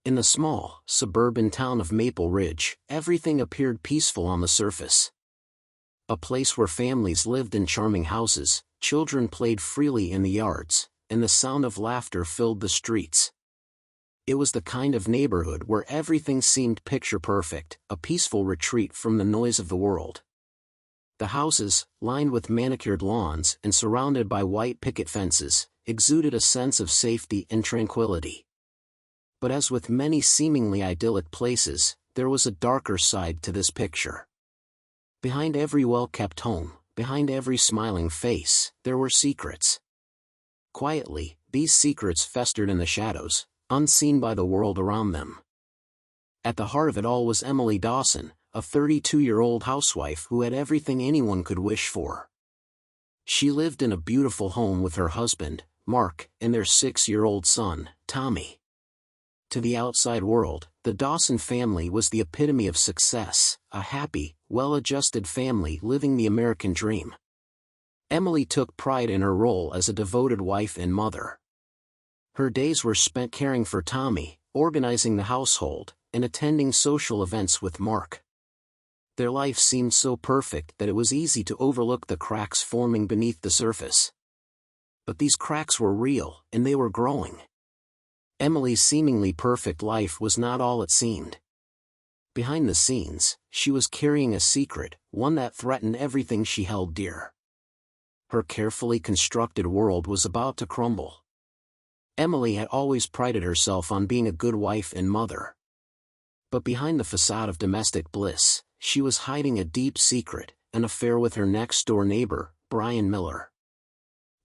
In the small, suburban town of Maple Ridge, everything appeared peaceful on the surface. A place where families lived in charming houses, children played freely in the yards, and the sound of laughter filled the streets. It was the kind of neighborhood where everything seemed picture-perfect, a peaceful retreat from the noise of the world. The houses, lined with manicured lawns and surrounded by white picket fences, exuded a sense of safety and tranquility. But as with many seemingly idyllic places, there was a darker side to this picture. Behind every well-kept home, behind every smiling face, there were secrets. Quietly, these secrets festered in the shadows, unseen by the world around them. At the heart of it all was Emily Dawson, a 32-year-old housewife who had everything anyone could wish for. She lived in a beautiful home with her husband, Mark, and their 6-year-old son, Tommy. To the outside world, the Dawson family was the epitome of success, a happy, well-adjusted family living the American dream. Emily took pride in her role as a devoted wife and mother. Her days were spent caring for Tommy, organizing the household, and attending social events with Mark. Their life seemed so perfect that it was easy to overlook the cracks forming beneath the surface. But these cracks were real, and they were growing. Emily's seemingly perfect life was not all it seemed. Behind the scenes, she was carrying a secret, one that threatened everything she held dear. Her carefully constructed world was about to crumble. Emily had always prided herself on being a good wife and mother. But behind the facade of domestic bliss, she was hiding a deep secret, an affair with her next-door neighbor, Brian Miller.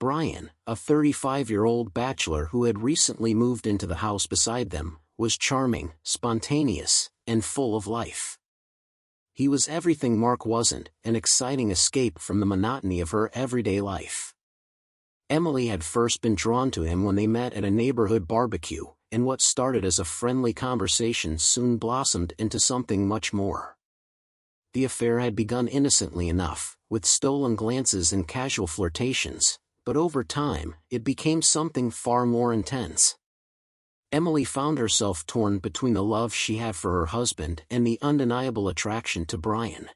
Brian, a 35-year-old bachelor who had recently moved into the house beside them, was charming, spontaneous, and full of life. He was everything Mark wasn't, an exciting escape from the monotony of her everyday life. Emily had first been drawn to him when they met at a neighborhood barbecue, and what started as a friendly conversation soon blossomed into something much more. The affair had begun innocently enough, with stolen glances and casual flirtations, but over time, it became something far more intense. Emily found herself torn between the love she had for her husband and the undeniable attraction to Brian.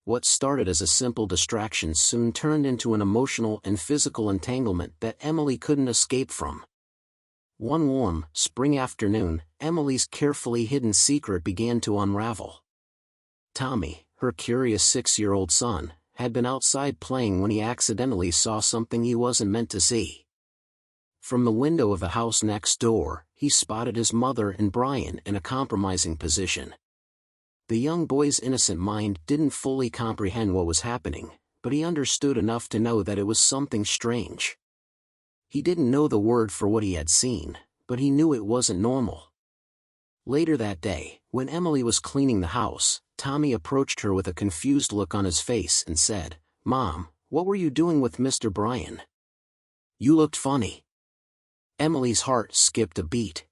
What started as a simple distraction soon turned into an emotional and physical entanglement that Emily couldn't escape from. One warm, spring afternoon, Emily's carefully hidden secret began to unravel. Tommy, her curious 6-year-old son, had been outside playing when he accidentally saw something he wasn't meant to see. From the window of the house next door, he spotted his mother and Brian in a compromising position. The young boy's innocent mind didn't fully comprehend what was happening, but he understood enough to know that it was something strange. He didn't know the word for what he had seen, but he knew it wasn't normal. Later that day, when Emily was cleaning the house, Tommy approached her with a confused look on his face and said, "Mom, what were you doing with Mr. Brian? You looked funny." Emily's heart skipped a beat.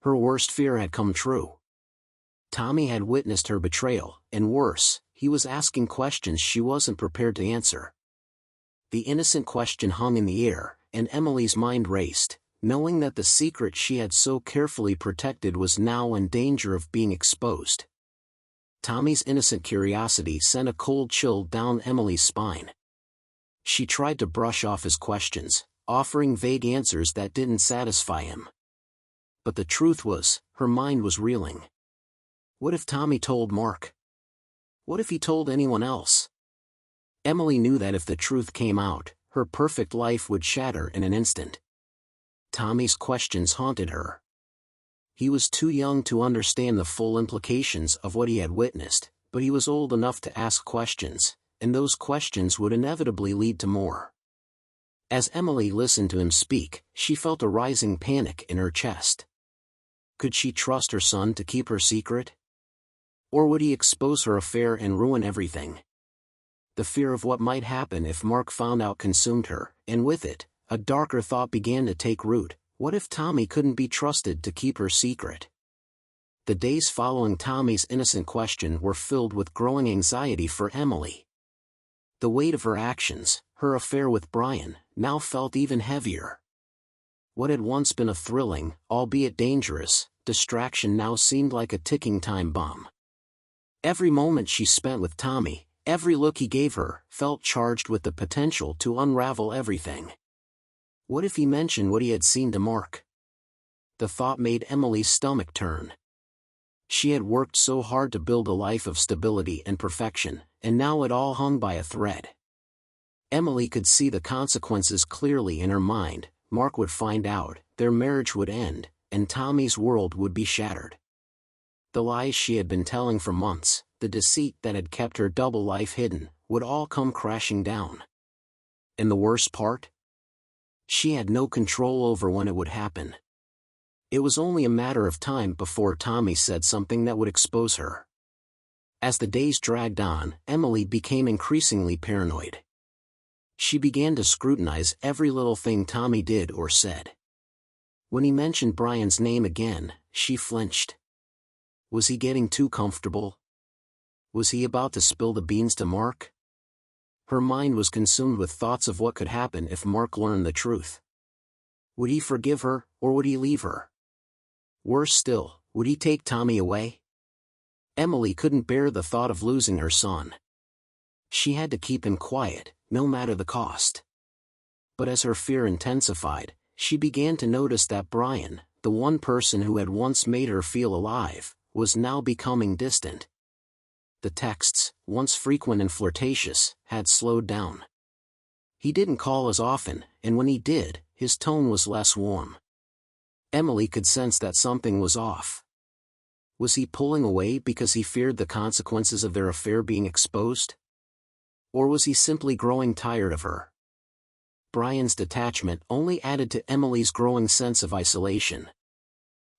Her worst fear had come true. Tommy had witnessed her betrayal, and worse, he was asking questions she wasn't prepared to answer. The innocent question hung in the air, and Emily's mind raced, knowing that the secret she had so carefully protected was now in danger of being exposed. Tommy's innocent curiosity sent a cold chill down Emily's spine. She tried to brush off his questions, offering vague answers that didn't satisfy him. But the truth was, her mind was reeling. What if Tommy told Mark? What if he told anyone else? Emily knew that if the truth came out, her perfect life would shatter in an instant. Tommy's questions haunted her. He was too young to understand the full implications of what he had witnessed, but he was old enough to ask questions, and those questions would inevitably lead to more. As Emily listened to him speak, she felt a rising panic in her chest. Could she trust her son to keep her secret? Or would he expose her affair and ruin everything? The fear of what might happen if Mark found out consumed her, and with it, a darker thought began to take root. What if Tommy couldn't be trusted to keep her secret? The days following Tommy's innocent question were filled with growing anxiety for Emily. The weight of her actions, her affair with Brian, now felt even heavier. What had once been a thrilling, albeit dangerous, distraction now seemed like a ticking time bomb. Every moment she spent with Tommy, every look he gave her, felt charged with the potential to unravel everything. What if he mentioned what he had seen to Mark? The thought made Emily's stomach turn. She had worked so hard to build a life of stability and perfection, and now it all hung by a thread. Emily could see the consequences clearly in her mind. Mark would find out, their marriage would end, and Tommy's world would be shattered. The lies she had been telling for months, the deceit that had kept her double life hidden, would all come crashing down. And the worst part? She had no control over when it would happen. It was only a matter of time before Tommy said something that would expose her. As the days dragged on, Emily became increasingly paranoid. She began to scrutinize every little thing Tommy did or said. When he mentioned Brian's name again, she flinched. Was he getting too comfortable? Was he about to spill the beans to Mark? Her mind was consumed with thoughts of what could happen if Mark learned the truth. Would he forgive her, or would he leave her? Worse still, would he take Tommy away? Emily couldn't bear the thought of losing her son. She had to keep him quiet, no matter the cost. But as her fear intensified, she began to notice that Brian, the one person who had once made her feel alive, was now becoming distant. The texts, once frequent and flirtatious, had slowed down. He didn't call as often, and when he did, his tone was less warm. Emily could sense that something was off. Was he pulling away because he feared the consequences of their affair being exposed? Or was he simply growing tired of her? Brian's detachment only added to Emily's growing sense of isolation.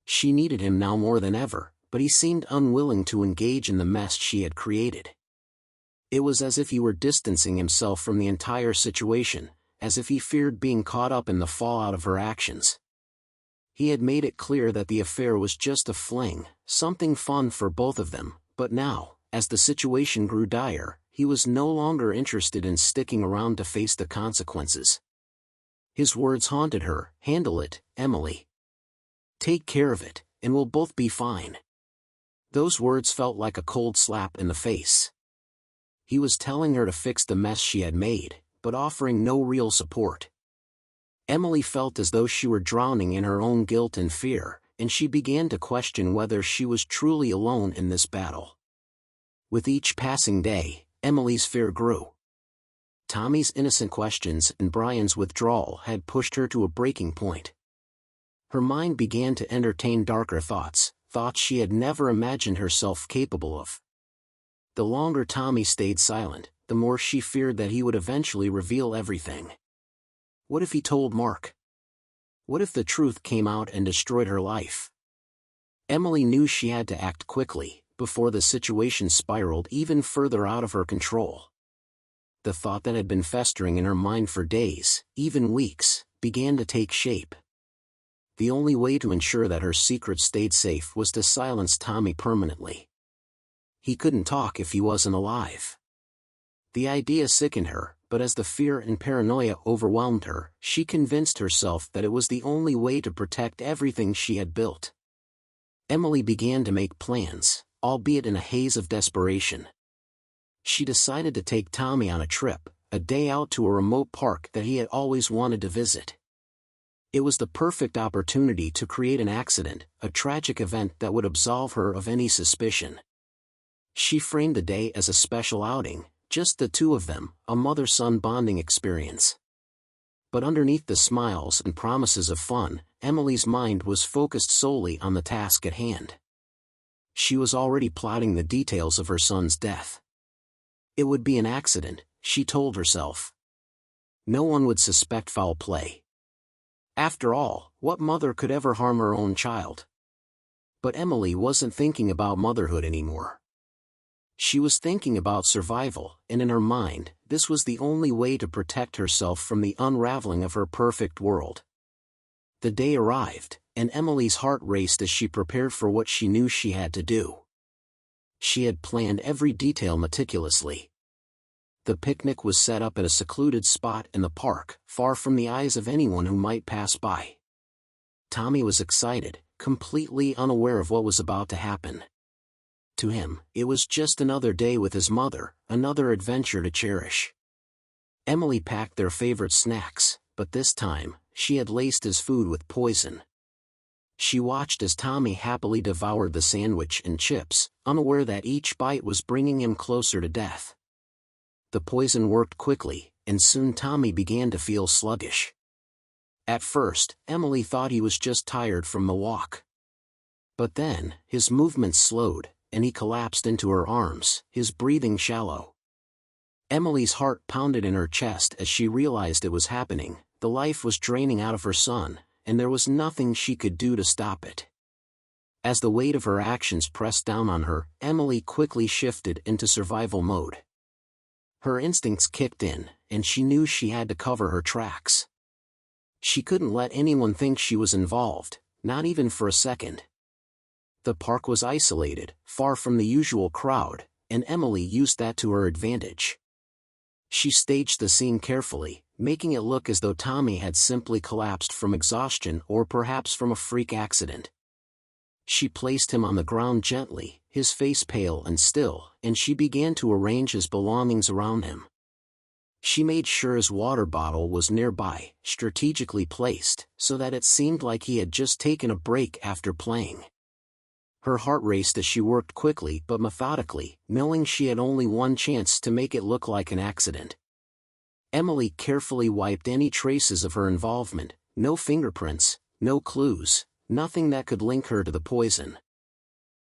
She needed him now more than ever, but he seemed unwilling to engage in the mess she had created. It was as if he were distancing himself from the entire situation, as if he feared being caught up in the fallout of her actions. He had made it clear that the affair was just a fling, something fun for both of them, but now, as the situation grew dire, he was no longer interested in sticking around to face the consequences. His words haunted her. Handle it, Emily. Take care of it, and we'll both be fine. Those words felt like a cold slap in the face. He was telling her to fix the mess she had made, but offering no real support. Emily felt as though she were drowning in her own guilt and fear, and she began to question whether she was truly alone in this battle. With each passing day, Emily's fear grew. Tommy's innocent questions and Brian's withdrawal had pushed her to a breaking point. Her mind began to entertain darker thoughts, thoughts she had never imagined herself capable of. The longer Tommy stayed silent, the more she feared that he would eventually reveal everything. What if he told Mark? What if the truth came out and destroyed her life? Emily knew she had to act quickly, before the situation spiraled even further out of her control. The thought that had been festering in her mind for days, even weeks, began to take shape. The only way to ensure that her secret stayed safe was to silence Tommy permanently. He couldn't talk if he wasn't alive. The idea sickened her, but as the fear and paranoia overwhelmed her, she convinced herself that it was the only way to protect everything she had built. Emily began to make plans, albeit in a haze of desperation. She decided to take Tommy on a trip, a day out to a remote park that he had always wanted to visit. It was the perfect opportunity to create an accident, a tragic event that would absolve her of any suspicion. She framed the day as a special outing, just the two of them, a mother-son bonding experience. But underneath the smiles and promises of fun, Emily's mind was focused solely on the task at hand. She was already plotting the details of her son's death. It would be an accident, she told herself. No one would suspect foul play. After all, what mother could ever harm her own child? But Emily wasn't thinking about motherhood anymore. She was thinking about survival, and in her mind, this was the only way to protect herself from the unraveling of her perfect world. The day arrived, and Emily's heart raced as she prepared for what she knew she had to do. She had planned every detail meticulously. The picnic was set up at a secluded spot in the park, far from the eyes of anyone who might pass by. Tommy was excited, completely unaware of what was about to happen. To him, it was just another day with his mother, another adventure to cherish. Emily packed their favorite snacks, but this time, she had laced his food with poison. She watched as Tommy happily devoured the sandwich and chips, unaware that each bite was bringing him closer to death. The poison worked quickly, and soon Tommy began to feel sluggish. At first, Emily thought he was just tired from the walk. But then, his movements slowed, and he collapsed into her arms, his breathing shallow. Emily's heart pounded in her chest as she realized it was happening. The life was draining out of her son, and there was nothing she could do to stop it. As the weight of her actions pressed down on her, Emily quickly shifted into survival mode. Her instincts kicked in, and she knew she had to cover her tracks. She couldn't let anyone think she was involved, not even for a second. The park was isolated, far from the usual crowd, and Emily used that to her advantage. She staged the scene carefully, making it look as though Tommy had simply collapsed from exhaustion or perhaps from a freak accident. She placed him on the ground gently, his face pale and still, and she began to arrange his belongings around him. She made sure his water bottle was nearby, strategically placed, so that it seemed like he had just taken a break after playing. Her heart raced as she worked quickly but methodically, knowing she had only one chance to make it look like an accident. Emily carefully wiped any traces of her involvement, no fingerprints, no clues, nothing that could link her to the poison.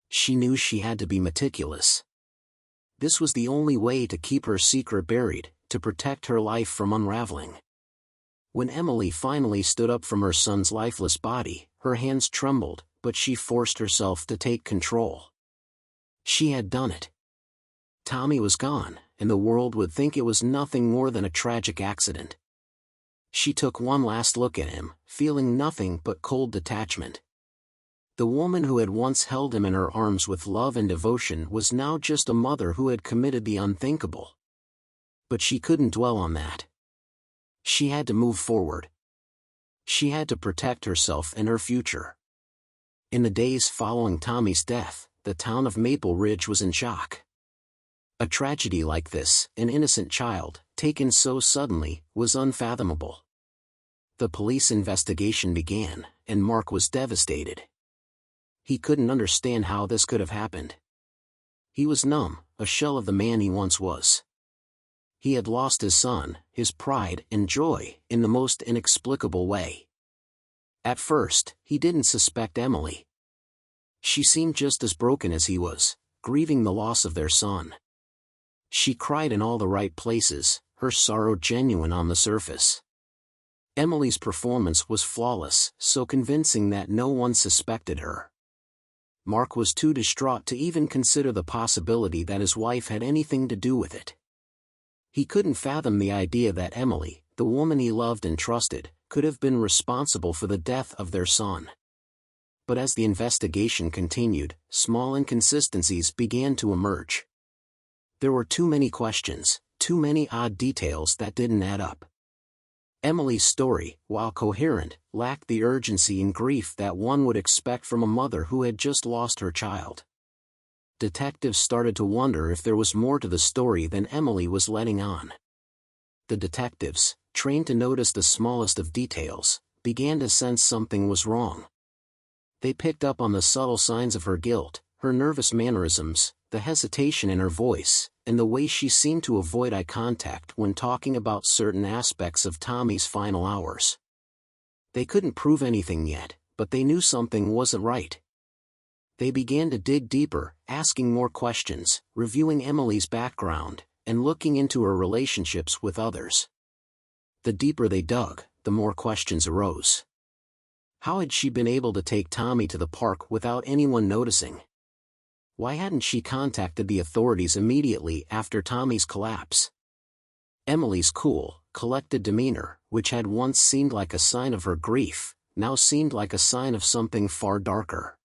She knew she had to be meticulous. This was the only way to keep her secret buried, to protect her life from unraveling. When Emily finally stood up from her son's lifeless body, her hands trembled, but she forced herself to take control. She had done it. Tommy was gone, and the world would think it was nothing more than a tragic accident. She took one last look at him, feeling nothing but cold detachment. The woman who had once held him in her arms with love and devotion was now just a mother who had committed the unthinkable. But she couldn't dwell on that. She had to move forward. She had to protect herself and her future. In the days following Tommy's death, the town of Maple Ridge was in shock. A tragedy like this, an innocent child, taken so suddenly, was unfathomable. The police investigation began, and Mark was devastated. He couldn't understand how this could have happened. He was numb, a shell of the man he once was. He had lost his son, his pride and joy, in the most inexplicable way. At first, he didn't suspect Emily. She seemed just as broken as he was, grieving the loss of their son. She cried in all the right places, her sorrow genuine on the surface. Emily's performance was flawless, so convincing that no one suspected her. Mark was too distraught to even consider the possibility that his wife had anything to do with it. He couldn't fathom the idea that Emily, the woman he loved and trusted, could have been responsible for the death of their son. But as the investigation continued, small inconsistencies began to emerge. There were too many questions, too many odd details that didn't add up. Emily's story, while coherent, lacked the urgency and grief that one would expect from a mother who had just lost her child. Detectives started to wonder if there was more to the story than Emily was letting on. The detectives, trained to notice the smallest of details, began to sense something was wrong. They picked up on the subtle signs of her guilt, her nervous mannerisms, the hesitation in her voice, and the way she seemed to avoid eye contact when talking about certain aspects of Tommy's final hours. They couldn't prove anything yet, but they knew something wasn't right. They began to dig deeper, asking more questions, reviewing Emily's background, and looking into her relationships with others. The deeper they dug, the more questions arose. How had she been able to take Tommy to the park without anyone noticing? Why hadn't she contacted the authorities immediately after Tommy's collapse? Emily's cool, collected demeanor, which had once seemed like a sign of her grief, now seemed like a sign of something far darker.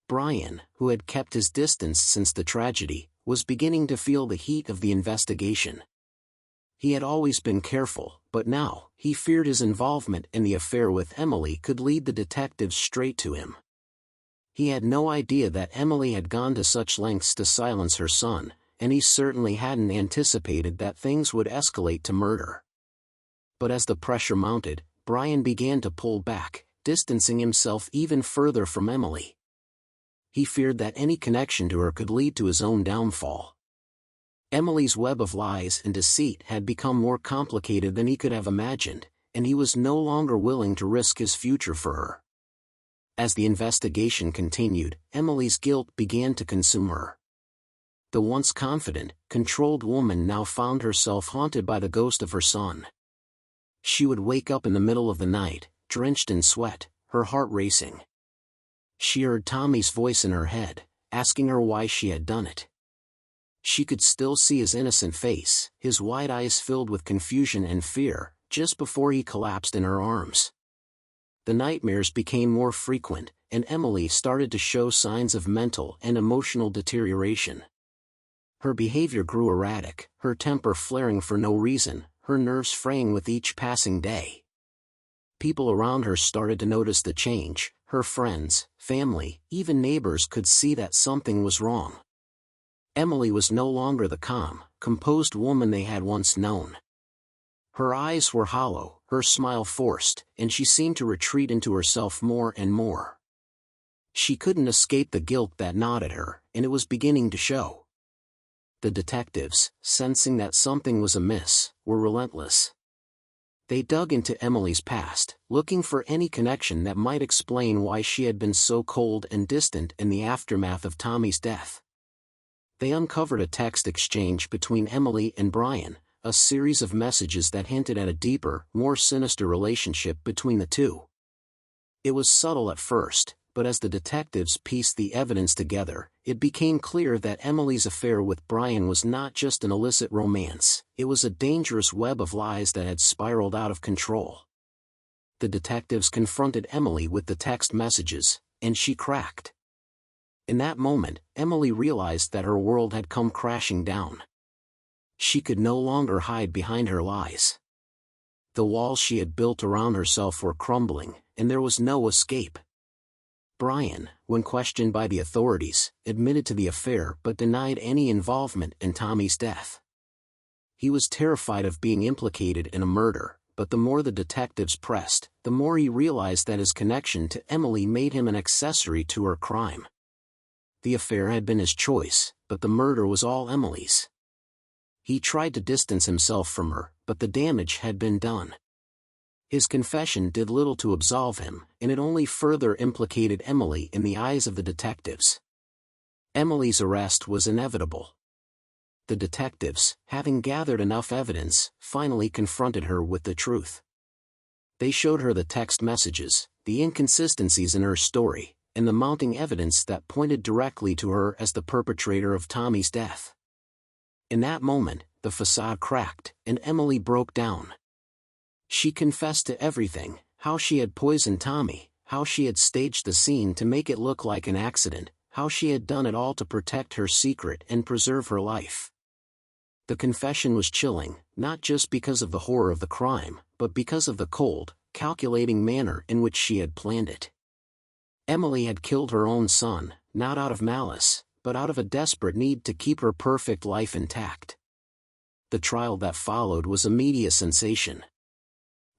Brian, who had kept his distance since the tragedy, was beginning to feel the heat of the investigation. He had always been careful, but now, he feared his involvement in the affair with Emily could lead the detectives straight to him. He had no idea that Emily had gone to such lengths to silence her son, and he certainly hadn't anticipated that things would escalate to murder. But as the pressure mounted, Brian began to pull back, distancing himself even further from Emily. He feared that any connection to her could lead to his own downfall. Emily's web of lies and deceit had become more complicated than he could have imagined, and he was no longer willing to risk his future for her. As the investigation continued, Emily's guilt began to consume her. The once confident, controlled woman now found herself haunted by the ghost of her son. She would wake up in the middle of the night, drenched in sweat, her heart racing. She heard Tommy's voice in her head, asking her why she had done it. She could still see his innocent face, his wide eyes filled with confusion and fear, just before he collapsed in her arms. The nightmares became more frequent, and Emily started to show signs of mental and emotional deterioration. Her behavior grew erratic, her temper flaring for no reason, her nerves fraying with each passing day. People around her started to notice the change. Her friends, family, even neighbors could see that something was wrong. Emily was no longer the calm, composed woman they had once known. Her eyes were hollow, her smile forced, and she seemed to retreat into herself more and more. She couldn't escape the guilt that gnawed at her, and it was beginning to show. The detectives, sensing that something was amiss, were relentless. They dug into Emily's past, looking for any connection that might explain why she had been so cold and distant in the aftermath of Tommy's death. They uncovered a text exchange between Emily and Brian, a series of messages that hinted at a deeper, more sinister relationship between the two. It was subtle at first, but as the detectives pieced the evidence together, it became clear that Emily's affair with Brian was not just an illicit romance, it was a dangerous web of lies that had spiraled out of control. The detectives confronted Emily with the text messages, and she cracked. In that moment, Emily realized that her world had come crashing down. She could no longer hide behind her lies. The walls she had built around herself were crumbling, and there was no escape. Brian, when questioned by the authorities, admitted to the affair but denied any involvement in Tommy's death. He was terrified of being implicated in a murder, but the more the detectives pressed, the more he realized that his connection to Emily made him an accessory to her crime. The affair had been his choice, but the murder was all Emily's. He tried to distance himself from her, but the damage had been done. His confession did little to absolve him, and it only further implicated Emily in the eyes of the detectives. Emily's arrest was inevitable. The detectives, having gathered enough evidence, finally confronted her with the truth. They showed her the text messages, the inconsistencies in her story, and the mounting evidence that pointed directly to her as the perpetrator of Tommy's death. In that moment, the facade cracked, and Emily broke down. She confessed to everything, how she had poisoned Tommy, how she had staged the scene to make it look like an accident, how she had done it all to protect her secret and preserve her life. The confession was chilling, not just because of the horror of the crime, but because of the cold, calculating manner in which she had planned it. Emily had killed her own son, not out of malice, but out of a desperate need to keep her perfect life intact. The trial that followed was a media sensation.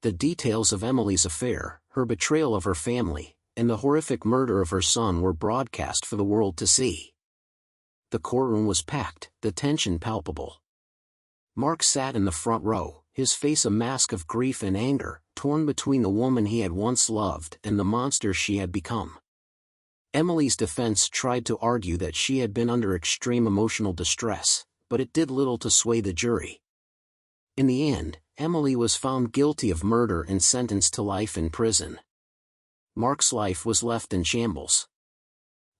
The details of Emily's affair, her betrayal of her family, and the horrific murder of her son were broadcast for the world to see. The courtroom was packed, the tension palpable. Mark sat in the front row, his face a mask of grief and anger, torn between the woman he had once loved and the monster she had become. Emily's defense tried to argue that she had been under extreme emotional distress, but it did little to sway the jury. In the end, Emily was found guilty of murder and sentenced to life in prison. Mark's life was left in shambles.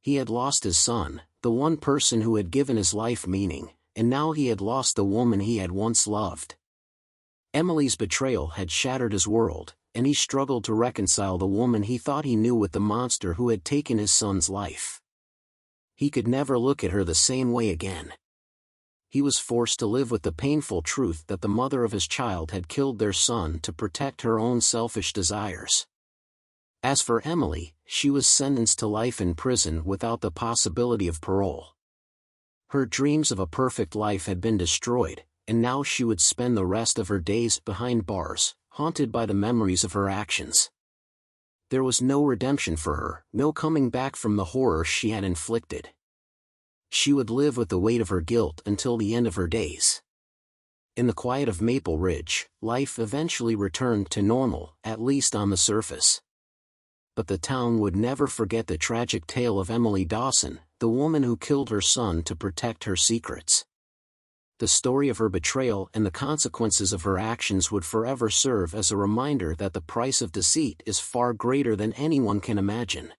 He had lost his son, the one person who had given his life meaning, and now he had lost the woman he had once loved. Emily's betrayal had shattered his world, and he struggled to reconcile the woman he thought he knew with the monster who had taken his son's life. He could never look at her the same way again. He was forced to live with the painful truth that the mother of his child had killed their son to protect her own selfish desires. As for Emily, she was sentenced to life in prison without the possibility of parole. Her dreams of a perfect life had been destroyed, and now she would spend the rest of her days behind bars, haunted by the memories of her actions. There was no redemption for her, no coming back from the horror she had inflicted. She would live with the weight of her guilt until the end of her days. In the quiet of Maple Ridge, life eventually returned to normal, at least on the surface. But the town would never forget the tragic tale of Emily Dawson, the woman who killed her son to protect her secrets. The story of her betrayal and the consequences of her actions would forever serve as a reminder that the price of deceit is far greater than anyone can imagine.